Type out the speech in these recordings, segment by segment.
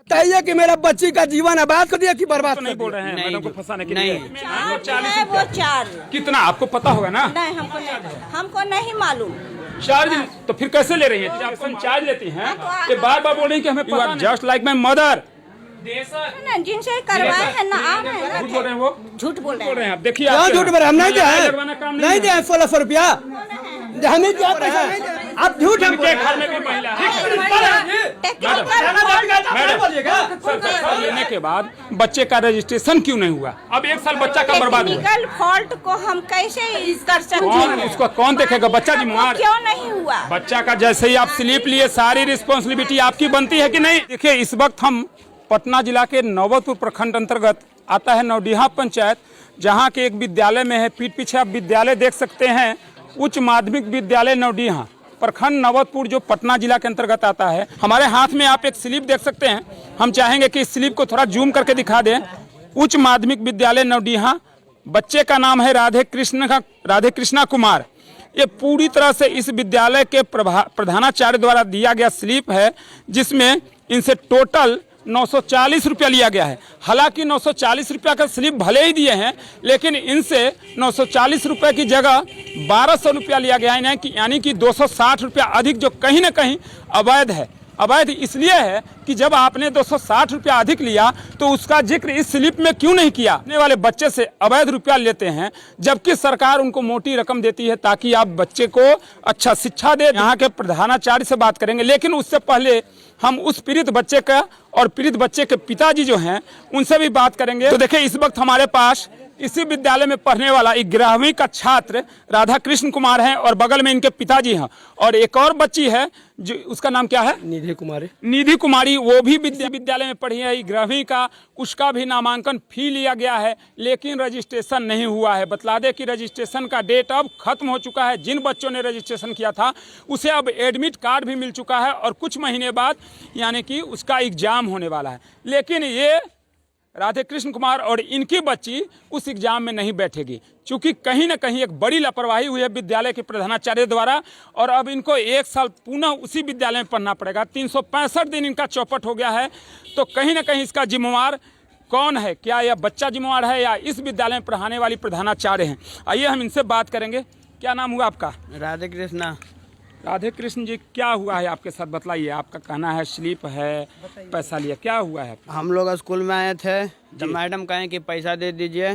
बताइए कि मेरा बच्ची का जीवन आबाद कर दिया कि बर्बाद तो नहीं बोल रहे हैं मैडम को फंसाने के नहीं। लिए? है वो 4 कितना आपको पता होगा ना? नहीं, हमको नहीं मालूम। चार्ज तो फिर कैसे ले रही है? आप चार्ज लेती हैं हाँ, कि बार बार बोल रही हैं कि हमें पता नहीं। Just like my mother. जिनसे करवाए हैं ना आ रहे हैं झूठ बोल रहे हैं वो, झूठ बोल रहे हैं। आप देखिए क्यों झूठ बोल रहे? हम नहीं दिया लगवाना काम नहीं दिया 1600 रुपया हमें दिया पैसा। आप झूठ हम के घर में भी महिला है। मैडम लेने के बाद बच्चे का रजिस्ट्रेशन क्यों नहीं हुआ? अब 1 साल बच्चा का बर्बाद हुआ। टेक्निकल फॉल्ट को हम कैसे कर सकते कौन हैं? उसको कौन देखेगा? बच्चा जिम्मेवार। क्यों नहीं हुआ? बच्चा का जैसे ही आप स्लिप लिए सारी रिस्पॉन्सिबिलिटी आपकी बनती है कि नहीं? देखिए इस वक्त हम पटना जिला के नौबतपुर प्रखंड अंतर्गत आता है नौडीहा पंचायत, जहां के एक विद्यालय में है। पीठ पीछे आप विद्यालय देख सकते हैं, उच्च माध्यमिक विद्यालय नौडीहा प्रखंड नौबतपुर, जो पटना जिला के अंतर्गत आता है। हमारे हाथ में आप एक स्लिप देख सकते हैं, हम चाहेंगे कि इस स्लिप को थोड़ा जूम करके दिखा दें। उच्च माध्यमिक विद्यालय नौडीहा, बच्चे का नाम है राधे कृष्णा कुमार। ये पूरी तरह से इस विद्यालय के प्रधानाचार्य द्वारा दिया गया स्लिप है, जिसमें इनसे टोटल 940 रुपया लिया गया है। हालांकि 940 रुपया का स्लिप भले ही दिए हैं, लेकिन इनसे 940 रुपये की जगह 1200 रुपया लिया गया है, यानी कि 260 रुपया अधिक, जो कहीं ना कहीं अवैध है। अवैध इसलिए है कि जब आपने 260 रुपया अधिक लिया तो उसका जिक्र इस स्लिप में क्यों नहीं किया? आने वाले बच्चे से अवैध रुपया लेते हैं, जबकि सरकार उनको मोटी रकम देती है ताकि आप बच्चे को अच्छा शिक्षा दे। यहाँ के प्रधानाचार्य से बात करेंगे, लेकिन उससे पहले हम उस पीड़ित बच्चे का और पीड़ित बच्चे के पिताजी जो हैं उनसे भी बात करेंगे। तो देखिए इस वक्त हमारे पास इसी विद्यालय में पढ़ने वाला 11वीं का छात्र राधा कृष्ण कुमार है और बगल में इनके पिताजी हैं, और एक और बच्ची है जो उसका नाम क्या है? निधि कुमारी। वो भी विद्यालय में पढ़ी है 11वीं का। उसका भी नामांकन फी लिया गया है, लेकिन रजिस्ट्रेशन नहीं हुआ है। बतला दे कि रजिस्ट्रेशन का डेट अब खत्म हो चुका है। जिन बच्चों ने रजिस्ट्रेशन किया था उसे अब एडमिट कार्ड भी मिल चुका है, और कुछ महीने बाद यानी कि उसका एग्जाम होने वाला है। लेकिन ये राधे कृष्ण कुमार और इनकी बच्ची उस एग्जाम में नहीं बैठेगी, क्योंकि कहीं ना कहीं एक बड़ी लापरवाही हुई है विद्यालय के प्रधानाचार्य द्वारा, और अब इनको 1 साल पुनः उसी विद्यालय में पढ़ना पड़ेगा। 365 दिन इनका चौपट हो गया है। तो कहीं ना कहीं इसका जिम्मेवार कौन है? क्या यह बच्चा जिम्मेवार है या इस विद्यालय में पढ़ाने वाली प्रधानाचार्य हैं? आइए हम इनसे बात करेंगे। क्या नाम हुआ आपका? राधे कृष्णा। राधे कृष्ण जी, क्या हुआ है आपके साथ? बतलाइए। आपका कहना है स्लिप है, पैसा लिया, क्या हुआ है? हम लोग स्कूल में आए थे तो मैडम कहें कि पैसा दे दीजिए।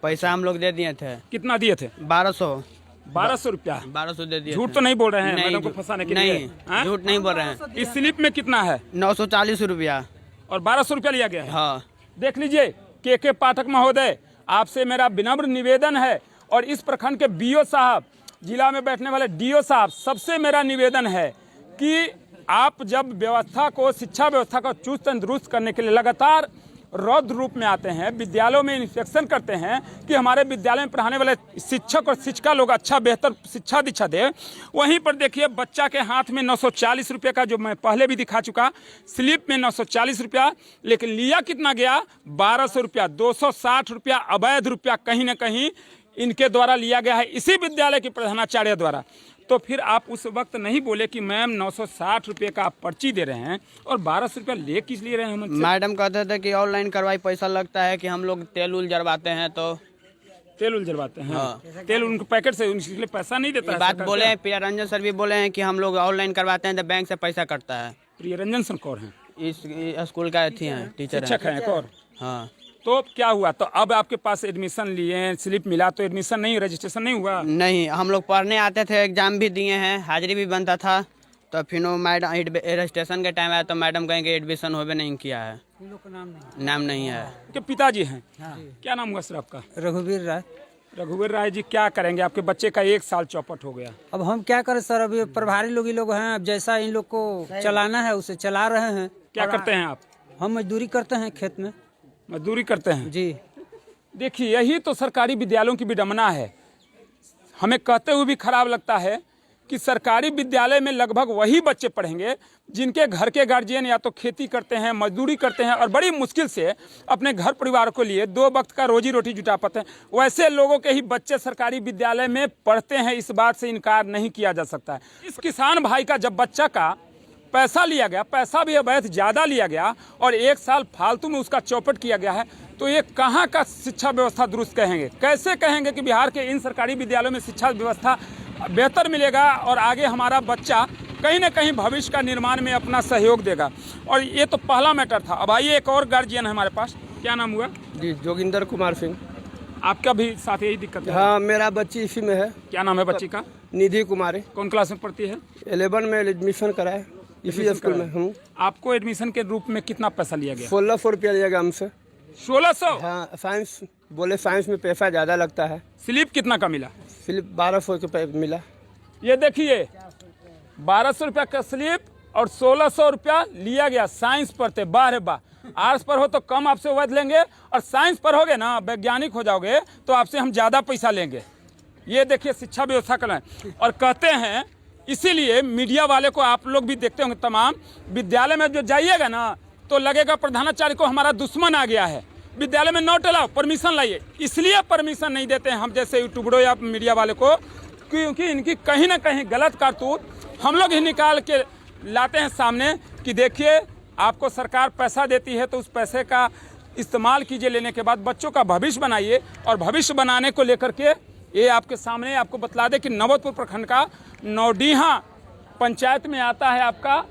पैसा हम लोग दे दिए थे। कितना दिए थे? 1200 रुपया। 1200 दे दिए। झूठ तो नहीं बोल रहे हैं मैडम को फंसाने के लिए? नहीं, झूठ नहीं बोल रहे हैं। इस स्लिप में कितना है? 940 रुपया और 1200 रुपया लिया गया है। हाँ, देख लीजिए के पाठक महोदय, आपसे मेरा विनम्र निवेदन है, और इस प्रखंड के बीओ साहब, जिला में बैठने वाले डीओ साहब, सबसे मेरा निवेदन है कि आप जब व्यवस्था को, शिक्षा व्यवस्था को चुस्त दुरुस्त करने के लिए लगातार रौद्र रूप में आते हैं, विद्यालयों में इंस्पेक्शन करते हैं कि हमारे विद्यालय में पढ़ाने वाले शिक्षक और शिक्षिका लोग अच्छा बेहतर शिक्षा दीक्षा दे, वहीं पर देखिए बच्चा के हाथ में 940 रुपये का, जो मैं पहले भी दिखा चुका, स्लिप में 940 रुपया, लेकिन लिया कितना गया? 1200 रुपया। 260 रुपया अवैध रुपया कहीं ना कहीं इनके द्वारा लिया गया है, इसी विद्यालय के प्रधानाचार्य द्वारा। तो फिर आप उस वक्त नहीं बोले कि मैम 960 रुपये का आप पर्ची दे रहे हैं और 1200 रुपया ले किस लिए रहे हैं? मैडम कहते थे कि ऑनलाइन करवाई, पैसा लगता है कि हम लोग तेल उल जरवाते हैं तो तेल उल जरवाते हैं। हाँ। तेल उनके पैकेट से उनके लिए पैसा नहीं देता है। बात बोले हैं, प्रिया रंजन सर भी बोले हैं कि हम लोग ऑनलाइन करवाते हैं तो बैंक से पैसा कटता है। प्रिया रंजन सर कौन है? इस स्कूल का अथी हैं, टीचर शिक्षक हैं एक और। हाँ। तो क्या हुआ? तो अब आपके पास एडमिशन लिए, स्लिप मिला, तो एडमिशन नहीं, रजिस्ट्रेशन नहीं हुआ? नहीं, हम लोग पढ़ने आते थे, एग्जाम भी दिए हैं, हाजिरी भी बनता था, तो फिर वो मैडम रजिस्ट्रेशन के टाइम आया तो मैडम कहेंगे एडमिशन होवे नहीं किया है। नाम नहीं है। के पिताजी हैं? हाँ। क्या नाम हुआ सर आपका? रघुवीर राय। रघुवीर राय जी, क्या करेंगे? आपके बच्चे का 1 साल चौपट हो गया। अब हम क्या करें सर, अभी प्रभारी लोग ही लोग हैं, अब जैसा इन लोग को चलाना है उसे चला रहे हैं। क्या करते हैं आप? हम मजदूरी करते हैं, खेत में मजदूरी करते हैं जी। देखिए यही तो सरकारी विद्यालयों की विडंबना है। हमें कहते हुए भी खराब लगता है कि सरकारी विद्यालय में लगभग वही बच्चे पढ़ेंगे जिनके घर के गार्जियन या तो खेती करते हैं, मजदूरी करते हैं और बड़ी मुश्किल से अपने घर परिवार को लिए 2 वक्त का रोजी रोटी जुटा पाते हैं। वैसे लोगों के ही बच्चे सरकारी विद्यालय में पढ़ते हैं, इस बात से इनकार नहीं किया जा सकता है। इस किसान भाई का जब बच्चा का पैसा लिया गया, पैसा भी अवैध ज़्यादा लिया गया और 1 साल फालतू में उसका चौपट किया गया है, तो ये कहाँ का शिक्षा व्यवस्था दुरुस्त कहेंगे? कैसे कहेंगे कि बिहार के इन सरकारी विद्यालयों में शिक्षा व्यवस्था बेहतर मिलेगा और आगे हमारा बच्चा कहीं ना कहीं भविष्य का निर्माण में अपना सहयोग देगा? और ये तो पहला मैटर था। अब आइए एक और गार्जियन है हमारे पास, क्या नाम हुआ? जी जोगिंदर कुमार सिंह। आपका भी साथ यही दिक्कत है? हाँ, मेरा बच्ची इसी में है। क्या नाम है बच्ची का? निधि कुमारी। कौन क्लास में पढ़ती है? 11 में एडमिशन कराए इसी स्कूल में हूँ। आपको एडमिशन के रूप में कितना पैसा लिया गया? 1600 रुपया लिया गया हमसे। 1600? हाँ, साइंस बोले साइंस में पैसा ज़्यादा लगता है। स्लिप कितना का मिला? स्लिप 1200 रुपये मिला। ये देखिए 1200 रुपया का स्लिप और 1600 रुपया लिया गया साइंस पढ़ते। वाह रे वाह, आर्ट्स पर हो तो कम आपसे वैध लेंगे और साइंस पर होगे ना, वैज्ञानिक हो जाओगे तो आपसे हम ज़्यादा पैसा लेंगे। ये देखिए शिक्षा व्यवस्था कर रहे हैं और कहते हैं, इसीलिए मीडिया वाले को आप लोग भी देखते होंगे, तमाम विद्यालय में जो जाइएगा ना तो लगेगा प्रधानाचार्य को हमारा दुश्मन आ गया है, विद्यालय में नोट लाओ, परमिशन लाइए। इसलिए परमिशन नहीं देते हैं हम जैसे यूट्यूबरों या मीडिया वाले को, क्योंकि इनकी कहीं ना कहीं गलत करतूत हम लोग ही निकाल के लाते हैं सामने कि देखिए आपको सरकार पैसा देती है तो उस पैसे का इस्तेमाल कीजिए, लेने के बाद बच्चों का भविष्य बनाइए। और भविष्य बनाने को लेकर के ये आपके सामने आपको बतला दे कि नवतपुर प्रखंड का नौडीहा पंचायत में आता है आपका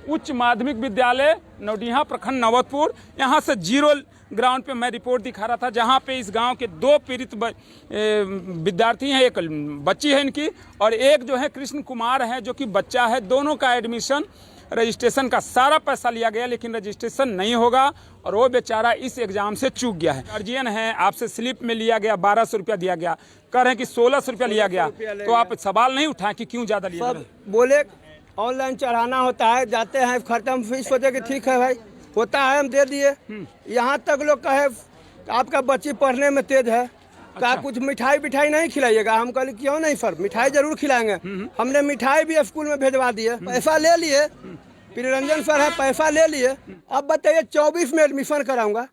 उच्च माध्यमिक विद्यालय नौडीहा प्रखंड नवतपुर। यहाँ से 0 ग्राउंड पे मैं रिपोर्ट दिखा रहा था, जहाँ पे इस गांव के 2 पीड़ित विद्यार्थी हैं, एक बच्ची है इनकी और एक जो है कृष्ण कुमार है जो कि बच्चा है। दोनों का एडमिशन रजिस्ट्रेशन का सारा पैसा लिया गया लेकिन रजिस्ट्रेशन नहीं होगा और वो बेचारा इस एग्जाम से चूक गया है। गार्जियन है, आपसे स्लिप में लिया गया 1200 रुपया दिया गया, कह रहे हैं कि 1600 रुपया लिया गया, तो आप सवाल नहीं उठाएं कि क्यों ज़्यादा लिया? सब बोले ऑनलाइन चढ़ाना होता है, जाते हैं खत्म, फिर सोचे कि ठीक है भाई होता है हम दे दिए। यहाँ तक लोग कहे आपका बच्ची पढ़ने में तेज है, क्या कुछ मिठाई बिठाई नहीं खिलाइएगा? हम कहले क्यों नहीं सर, मिठाई जरूर खिलाएंगे। हमने मिठाई भी स्कूल में भेजवा दिए, पैसा ले लिए, प्रियरंजन सर है पैसा ले लिए। अब बताइए 24 में एडमिशन कराऊंगा,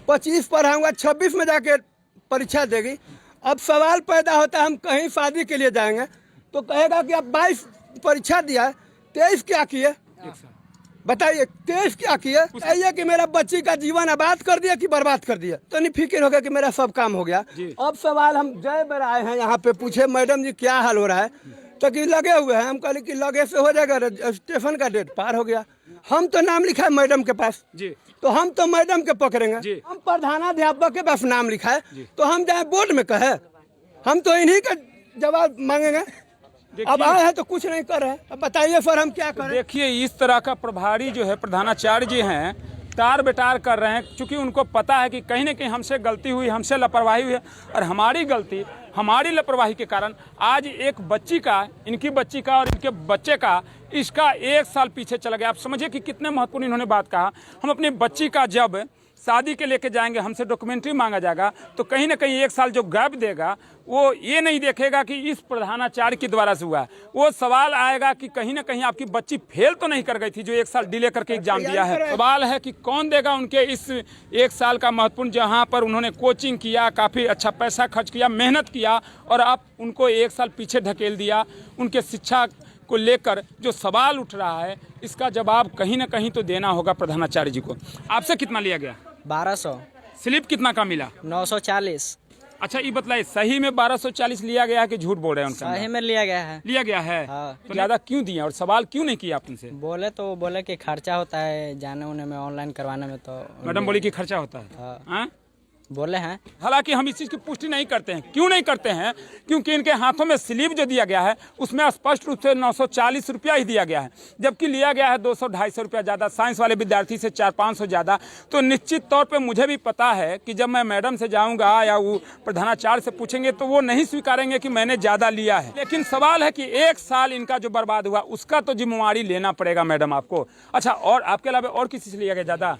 25 पढ़ाऊंगा, 26 में जाके परीक्षा देगी। अब सवाल पैदा होता है हम कहीं शादी के लिए जाएंगे तो कहेगा कि अब 22 परीक्षा दिया है, 23 क्या किए बताइए, 23 क्या किए? कहिए कि मेरा बच्ची का जीवन आबाद कर दिया कि बर्बाद कर दिया, तो नहीं फिक्र होगा कि मेरा सब काम हो गया। अब सवाल हम जय बार आए हैं यहाँ पे, पूछे मैडम जी क्या हाल हो रहा है, तो कि लगे हुए हैं। हम कहले कि लगे से हो जाएगा, स्टेशन का डेट पार हो गया। हम तो नाम लिखा है मैडम के पास जी, तो हम तो मैडम के पकड़ेंगे। हम प्रधानाध्यापक के पास नाम लिखा है तो हम जाए बोर्ड में कहे, हम तो इन्हीं का जवाब मांगेंगे। अब आए हैं तो कुछ नहीं कर रहे, अब बताइए सर हम क्या करें? देखिए इस तरह का प्रभारी जो है प्रधानाचार्य जी हैं तार बेटार कर रहे हैं, क्योंकि उनको पता है कि कहीं ना कहीं हमसे गलती हुई, हमसे लापरवाही हुई है और हमारी गलती, हमारी लापरवाही के कारण आज एक बच्ची का, इनकी बच्ची का और इनके बच्चे का, इसका 1 साल पीछे चला गया। आप समझिए कि कितने महत्वपूर्ण इन्होंने बात कहा। हम अपनी बच्ची का जब शादी के लेके जाएंगे, हमसे डॉक्यूमेंट्री मांगा जाएगा तो कहीं ना कहीं 1 साल जो गैप देगा वो ये नहीं देखेगा कि इस प्रधानाचार्य के द्वारा से हुआ। वो सवाल आएगा कि कहीं ना कहीं आपकी बच्ची फेल तो नहीं कर गई थी जो 1 साल डिले करके एग्जाम दिया है। सवाल है कि कौन देगा उनके इस 1 साल का महत्वपूर्ण, जहाँ पर उन्होंने कोचिंग किया, काफ़ी अच्छा पैसा खर्च किया, मेहनत किया और आप उनको 1 साल पीछे ढकेल दिया। उनके शिक्षा को लेकर जो सवाल उठ रहा है इसका जवाब कहीं ना कहीं तो देना होगा प्रधानाचार्य जी को। आपसे कितना लिया गया? 1200। स्लिप कितना का मिला? 940। अच्छा ये बताइए सही में 1240 लिया गया है कि झूठ बोल रहे हैं? उनका सही में लिया गया है। लिया गया है। हाँ। तो ज़्यादा क्यों दिया और सवाल क्यों नहीं किया आपने? बोले कि खर्चा होता है जाने उन्हें में, ऑनलाइन करवाने में, तो मैडम बोली कि खर्चा होता है। हाँ। बोले हैं। हालांकि हम इस चीज़ की पुष्टि नहीं करते हैं। क्यों नहीं करते हैं? क्योंकि इनके हाथों में स्लिप जो दिया गया है उसमें स्पष्ट रूप से 940 रुपया ही दिया गया है, जबकि लिया गया है 200-250 रुपया ज़्यादा, साइंस वाले विद्यार्थी से 400-500 ज़्यादा। तो निश्चित तौर पे मुझे भी पता है कि जब मैं मैडम से जाऊँगा या वो प्रधानाचार्य से पूछेंगे तो वो नहीं स्वीकारेंगे कि मैंने ज़्यादा लिया है। लेकिन सवाल है कि 1 साल इनका जो बर्बाद हुआ उसका तो जिम्मेवारी लेना पड़ेगा मैडम आपको। अच्छा, और आपके अलावा और किसी से लिया गया ज़्यादा?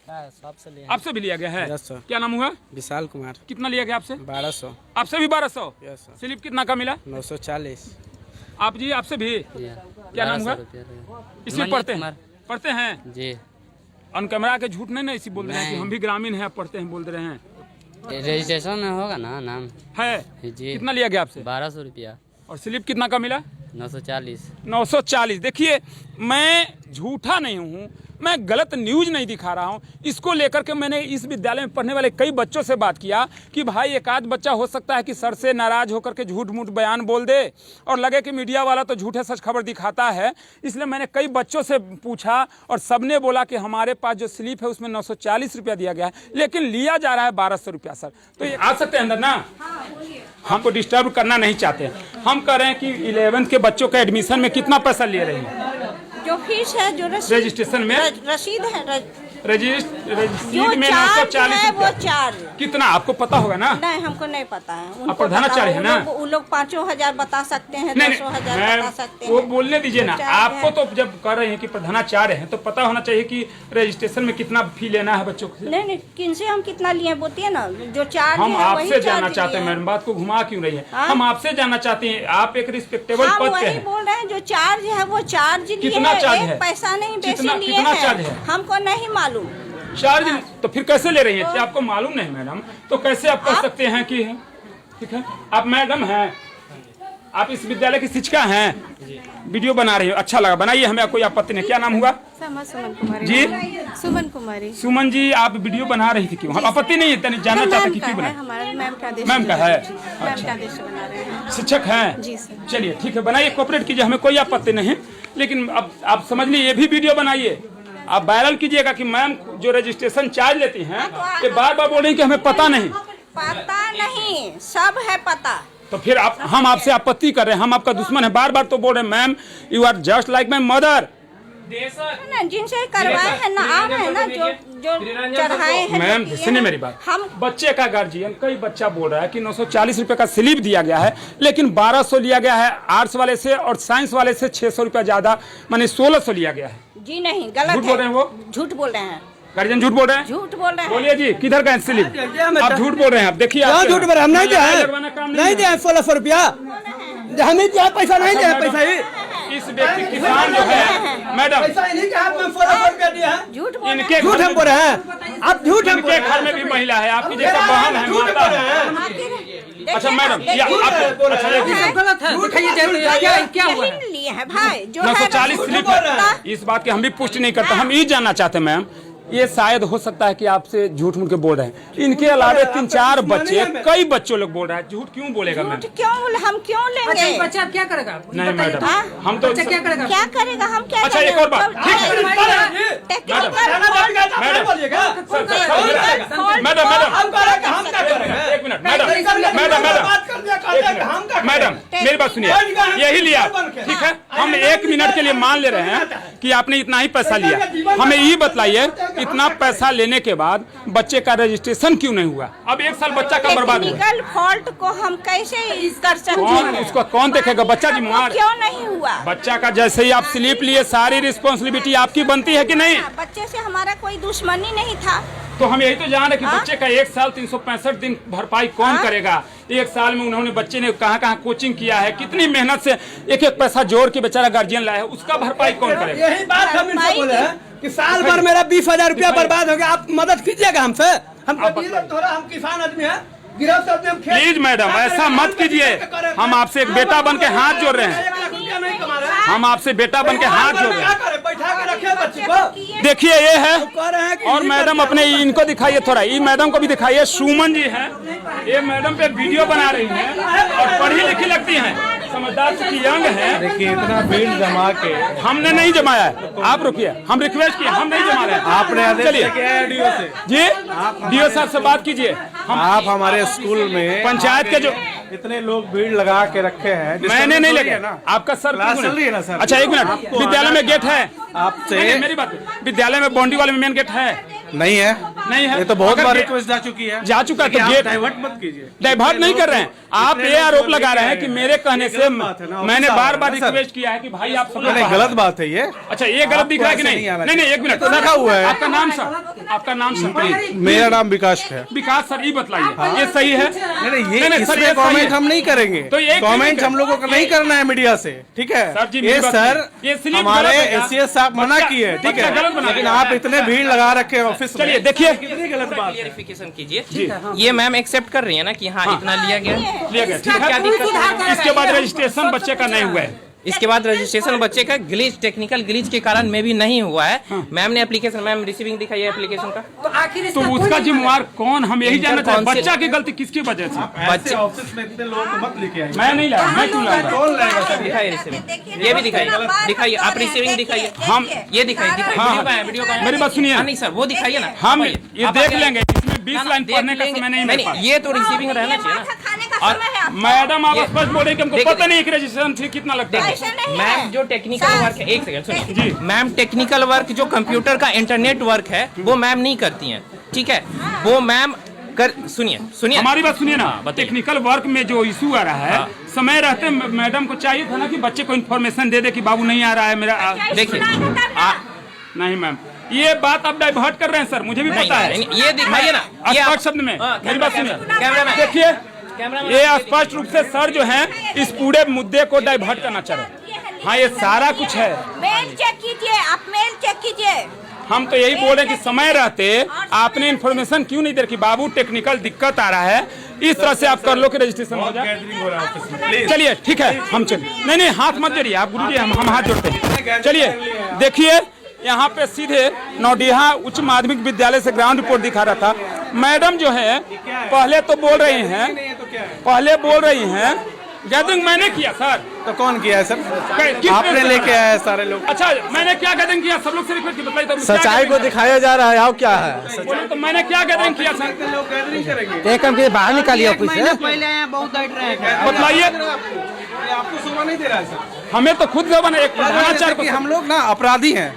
आपसे भी लिया गया है? क्या नाम हुआ? विशाल कुमार। कितना लिया गया आपसे? 1200। आपसे भी 1200? स्लिप कितना का मिला? 940। आप जी आपसे भी? क्या नाम हुआ? इसमें पढ़ते हैं जी। ऑन कैमरा के झूठ नहीं ना इसी बोल रहे हैं कि हम भी ग्रामीण हैं पढ़ते हैं बोल रहे हैं? रजिस्ट्रेशन में होगा ना नाम है जी। कितना लिया गया आपसे? 1200 रुपया। और स्लिप कितना का मिला? 940। 940। देखिए, मैं झूठा नहीं हूँ, मैं गलत न्यूज नहीं दिखा रहा हूँ। इसको लेकर के मैंने इस विद्यालय में पढ़ने वाले कई बच्चों से बात किया कि भाई एक आध बच्चा हो सकता है कि सर से नाराज होकर के झूठ मूठ बयान बोल दे और लगे कि मीडिया वाला तो झूठे सच खबर दिखाता है। इसलिए मैंने कई बच्चों से पूछा और सबने बोला कि हमारे पास जो स्लिप है उसमें 940 रुपया दिया गया है, लेकिन लिया जा रहा है 1200 रुपया। सर तो ये आ सकते हैं अंदर ना? हमको डिस्टर्ब करना नहीं चाहते। हम कह रहे हैं कि 11th के बच्चों का एडमिशन में कितना पैसा ले रही है? जो फीस है, जो रजिस्ट्रेशन में रसीद है, रजिस्ट्रेशन में 940 वो चार्ज कितना आपको पता होगा ना? नहीं, हमको नहीं पता है। उनको प्रधानाचार्य है ना? उन लोग 5,000 बता सकते हैं, नहीं 10,000 बता सकते हैं। वो बोलने दीजिए ना। चार्ज आपको है। तो जब कर रहे हैं कि प्रधानाचार्य हैं तो पता होना चाहिए कि रजिस्ट्रेशन में कितना फी लेना है बच्चों को। नहीं, किनसे हम कितना लिए बोलते ना, जो चार्ज हम है, आपसे वही जानना चार्ज चाहते हैं लिए। मैडम, बात को घुमा क्यों रही है? हाँ? हम आपसे जानना चाहते हैं, आप एक रिस्पेक्टेबल हम पद पे वही हैं। बोल रहे हैं, जो चार्ज है वो चार्ज लिए कितना है, चार्ज एक है? पैसा नहीं बेसी कितना- लिए कितना है। चार्ज है? हमको नहीं मालूम। चार्ज तो फिर कैसे ले रही है? आपको मालूम नहीं मैडम, तो कैसे आप कह सकते हैं कि ठीक है? आप मैडम हैं, आप इस विद्यालय की शिक्षिका हैं, वीडियो बना रही हो, अच्छा लगा, बनाइए, हमें कोई आपत्ति नहीं। क्या नाम हुआ? सुमन कुमारी जी? सुमन कुमारी। सुमन जी, आप वीडियो बना रही थी, क्यों? आपत्ति नहीं है, तनी जानना चाहते कि क्यों है, बना? हमारे मैम का आदेश। मैम का है? मैम का आदेश से बना रहे हैं। शिक्षक हैं? जी सर। चलिए ठीक है, बनाइए, कोऑपरेट कीजिए, हमें कोई आपत्ति नहीं। लेकिन अब आप समझ लीजिए, ये भी वीडियो बनाइए, आप वायरल कीजिएगा कि मैम जो रजिस्ट्रेशन चार्ज लेती हैं ये बार बार बोल रही कि हमें पता नहीं। पता नहीं, सब है पता। तो फिर आप, हम आपसे आपत्ति कर रहे हैं, हम आपका दुश्मन है, बार बार तो बोल रहे हैं ma'am you are just like my mother. ना जिनसे करवाए हैं ना, आप है ना, जो चढ़ाए हैं। मैम सुनिए मेरी बात, हम बच्चे का गार्जियन, कई बच्चा बोल रहा है कि 940 रुपए का स्लिप दिया गया है, लेकिन 1200 लिया गया है आर्ट्स वाले से और साइंस वाले से 600 रुपया ज्यादा, माने 1600 लिया गया है। जी नहीं, गलत झूठ बोल रहे हैं वो? झूठ बोल रहे हैं, गार्जियन झूठ बोल रहे हैं? झूठ बोल रहे हैं। बोलिए जी, किधर गए स्लिप? आप झूठ बोल रहे हैं। आप देखिए, क्या झूठ बोल रहे हैं? हम नहीं दिया है, नहीं दिया है 1600 रुपया, हम ही दिया पैसा, नहीं दिया पैसा ही। इस व्यक्ति किसान जो है मैडम, पैसा इन्हीं के हाथ में 1600 रुपया दिया है। झूठ बोल रहे इनके झूठ घर हम में, बोल रहे हैं, आप झूठ हम बोल इनके रहे घर हैं। में भी महिला है, आपकी जैसा बहन है, झूठ माता बोल रहे है। हैं। अच्छा मैडम, ये आप अच्छा गलत है, दिखाइए क्या हुआ है? लिए हैं भाई, जो है 940 ना, स्लिप बोल रहे है। इस बात की हम भी पुष्टि नहीं करते। हम ये जानना चाहते हैं मैम, ये शायद हो सकता है कि आपसे झूठ मूठ के बोल रहे हैं, इनके अलावा 3-4 बच्चे, कई बच्चों लोग बोल रहे हैं, झूठ क्यों बोलेगा मैम? झूठ क्यों, हम क्यों अच्छा, लेंगे? ये बच्चा अब क्या करेगा? नहीं मैडम, हाँ? हम तो बच्चा क्या करेगा? क्या करेगा, हम क्या अच्छा, करें? एक और बात, ठीक है। टेक्निकल मैडम, बोलिएगा मैडम हम करेंगे, हम क्या करेंगे? एक मिनट मैडम, मैडम मेरी बात सुनिए, यही लिया, ठीक है? हम 1 मिनट के लिए मान ले रहे हैं कि आपने इतना ही पैसा लिया। हमें ये बतलाइए, इतना पैसा लेने के बाद बच्चे का रजिस्ट्रेशन क्यों नहीं हुआ? अब 1 साल बच्चा का बर्बाद हुआ। टेक्निकल फॉल्ट को हम कैसे कर सकते कौन हैं? उसको कौन देखेगा? बच्चा जिम्मेवार, क्यों नहीं हुआ? बच्चा का जैसे ही आप स्लिप लिए सारी रिस्पॉन्सिबिलिटी आपकी बनती है कि नहीं? बच्चे से हमारा कोई दुश्मनी नहीं था। तो हम यही तो जान रहे कि बच्चे का 1 साल 365 दिन भरपाई कौन करेगा? 1 साल में उन्होंने बच्चे ने कहाँ कोचिंग किया है, कितनी मेहनत से एक पैसा जोड़ के बेचारा गार्जियन लाया है, उसका भरपाई कौन करेगा? यही बात हम इनसे बोले हैं कि साल भर मेरा 20,000 रुपया बर्बाद हो गया, आप मदद कीजिएगा हमसे। हम थोड़ा, हम किसान आदमी हैं, गिरफ्त आदमी, हम प्लीज मैडम ऐसा मत कीजिए, हम आपसे एक बेटा बन के हाथ जोड़ रहे हैं, 1 लाख रुपया नहीं कमा रहे हैं। हम आपसे बेटा बन के हाथ जोड़ रहे हैं। बैठा के रखे बच्चे को। देखिए ये है, कह रहे हैं कि और मैडम अपने इनको दिखाइए थोड़ा, ये मैडम को भी दिखाइए। सुमन जी हैं, ये मैडम पे वीडियो बना रही हैं और पढ़ी लिखी लगती हैं, समझदार की यंग है। देखिए इतना भीड़ जमा के हमने नहीं जमाया है, आप रुकिए, हम रिक्वेस्ट किए, हम नहीं जमा रहे हैं। आपने आदेश चलिए किया है डीओ से, जी, डीओ साहब से बात कीजिए। हम आप हमारे स्कूल में पंचायत के जो इतने लोग भीड़ लगा के रखे हैं, मैंने नहीं लगे लगा ना, आपका सर क्लास क्यों चल रही है ना सर। अच्छा 1 मिनट, आपको विद्यालय में गेट है आपसे नहीं, मेरी बात, विद्यालय में बाउंड्री वाले में मेन गेट है नहीं है, नहीं है? ये तो बहुत अगर बार गे- रिक्वेस्ट जा चुकी है, जा चुका है, तो लेकिन आप गेट डाइवर्ट मत कीजिए, डाइवर्ट नहीं कर रहे हैं आप, ये आरोप लगा रहे हैं कि मेरे कहने से मैंने बार बार रिक्वेस्ट किया है कि भाई आप सब लोग नहीं बाहर- गलत बात है ये। अच्छा ये गलत दिख रहा है कि आपको ऐसे नहीं? नहीं आना नहीं 1 मिनट तो सर, लिखा हुआ है। आपका नाम सर, आपका नाम सर प्लीज। मेरा नाम विकास है। विकास सर ये बताइए, ये सही है? नहीं ये सर, इसमें ये सही कमेंट है। हम नहीं करेंगे, तो ये क्यों कमेंट नहीं हम लोगों को नहीं करना है मीडिया से, ठीक है? सर जी, ये मेरी बात सर सुनिए। ये स्लिप हमारे गलत है क्या? एसीएस साहब मना बच्चा- किए, ठीक बच्चा गलत है, बना लेकिन दिया। आप इतने भीड़ लगा रखे हैं ऑफिस में। चलिए देखिए, कितनी गलत बात है। क्लियरिफिकेशन कीजिए, ये मैम एक्सेप्ट कर रही है ना कि हाँ इतना लिया गया, लिया गया, ठीक क्या है? दिक्कत है? इसके बाद रजिस्ट्रेशन बच्चे का नहीं हुआ है, इसके बाद रजिस्ट्रेशन बच्चे का ग्लिच, टेक्निकल ग्लिच के कारण में भी नहीं हुआ है। मैम ने एप्लीकेशन, मैम रिसीविंग दिखाई है एप्लीकेशन का। तो उसका जिम्मेवार कौन, हम यही जानना चाहते हैं, बच्चा की गलती किसकी वजह से? बच्चे ऑफिस में इतने लोगों को मत लेके आइए। मैं नहीं लाया, मैं क्यों लाया? कौन लाएगा सर? दिखाइए रिसीविंग, ये भी दिखाइए, आप रिसीविंग दिखाइए, हम ये दिखाइए, वीडियो का मेरी बात सुनिए। नहीं सर, वो दिखाइए ना, हम ये देख लेंगे, इसमें 20 लाइन पढ़ने का समय नहीं मिल ये तो रिसीविंग रहना चाहिए ना। खाने का और समय है आपका। मैडम आप स्पष्ट बोल रहे हैं कि हमको देखिए, पता नहीं है कि रजिस्ट्रेशन फी कितना लगता है। ऐसा नहीं है। मैम जो टेक्निकल वर्क है, एक सेकंड सुनिए जी। मैम, टेक्निकल वर्क जो कंप्यूटर का इंटरनेट वर्क है वो मैम नहीं करती हैं, ठीक है? वो मैम कर, सुनिए हमारी बात सुनिए ना, बताइए। टेक्निकल वर्क में जो इशू आ रहा है, समय रहते मैडम को चाहिए था ना कि बच्चे को इन्फॉर्मेशन दे दे कि बाबू नहीं आ रहा है मेरा। देखिए नहीं मैम, ये बात आप डाइवर्ट कर रहे हैं सर, मुझे भी पता है। ये दिखाइए ना, ये स्पष्ट शब्द में मेरी बात सुनिए। कैमरा देखिए, ये स्पष्ट रूप से सर जो है इस पूरे मुद्दे को डाइवर्ट करना चाह रहे हैं। हाँ, ये सारा कुछ है। मेल चेक कीजिए, आप मेल चेक कीजिए। हम तो यही बोल रहे हैं कि समय रहते आपने इन्फॉर्मेशन क्यों नहीं दे कि बाबू टेक्निकल दिक्कत आ रहा है, इस तरह से आप कर लो कि रजिस्ट्रेशन हो जाए। गैदरिंग हो रहा है ऑफिस में, प्लीज। चलिए ठीक है, हम चलिए। नहीं हाथ मत जोड़िए आप गुरु जी, हम हाथ जोड़ते हैं। चलिए देखिए, यहाँ पे सीधे नौडीहा उच्च माध्यमिक विद्यालय से ग्राउंड रिपोर्ट दिखा रहा था। मैडम जो है पहले तो बोल रही हैं गैदरिंग मैंने किया सर। तो कौन किया है सर? किस आपने पे लेके आए हैं सारे लोग। अच्छा, मैंने क्या गैदरिंग किया? सब लोग से रिक्वेस्ट की बताइए तो सच्चाई को दिखाया जा रहा है, और क्या है? बोले तो मैंने क्या गैदरिंग किया सर? लोग गैदरिंग करेंगे। एक काम के बाहर निकालिए ऑफिस से। पहले आए बहुत डट रहे हैं। बतलाइए, आपको सुबह नहीं दे रहा है सर? हमें तो खुद बना एक प्रधानाचार्य को। हम लोग ना अपराधी हैं,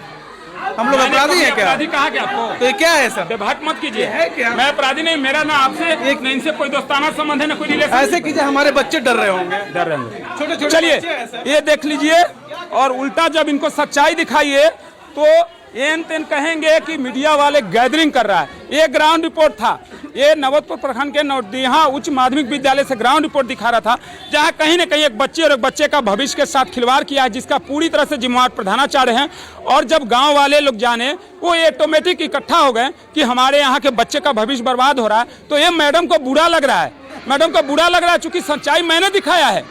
हम लोग अपराधी हैं क्या? अपराधी कहा क्या आपको? तो ये क्या है सर? डिबेट मत कीजिए। है क्या? मैं अपराधी नहीं, मेरा ना आपसे एक न इनसे कोई दोस्ताना संबंध है, ना कोई रिलेशन। ऐसे कीजिए, हमारे बच्चे डर रहे होंगे। डर रहे हैं। छोटे छोटे चलिए बच्चे हैं सर। ये देख लीजिए, और उल्टा जब इनको सच्चाई दिखाइए तो एन तेन कहेंगे कि मीडिया वाले गैदरिंग कर रहा है। ये ग्राउंड रिपोर्ट था, ये नवतपुर प्रखंड के नौडीहा उच्च माध्यमिक विद्यालय से ग्राउंड रिपोर्ट दिखा रहा था, जहां कहीं न कहीं एक बच्चे और एक बच्चे का भविष्य के साथ खिलवाड़ किया है, जिसका पूरी तरह से जिम्मेवार प्रधानाचार्य हैं। और जब गांव वाले लोग जाने, वो ऑटोमेटिक इकट्ठा हो गए कि हमारे यहाँ के बच्चे का भविष्य बर्बाद हो रहा है। तो ये मैडम को बुरा लग रहा है, चूंकि सच्चाई मैंने दिखाया है।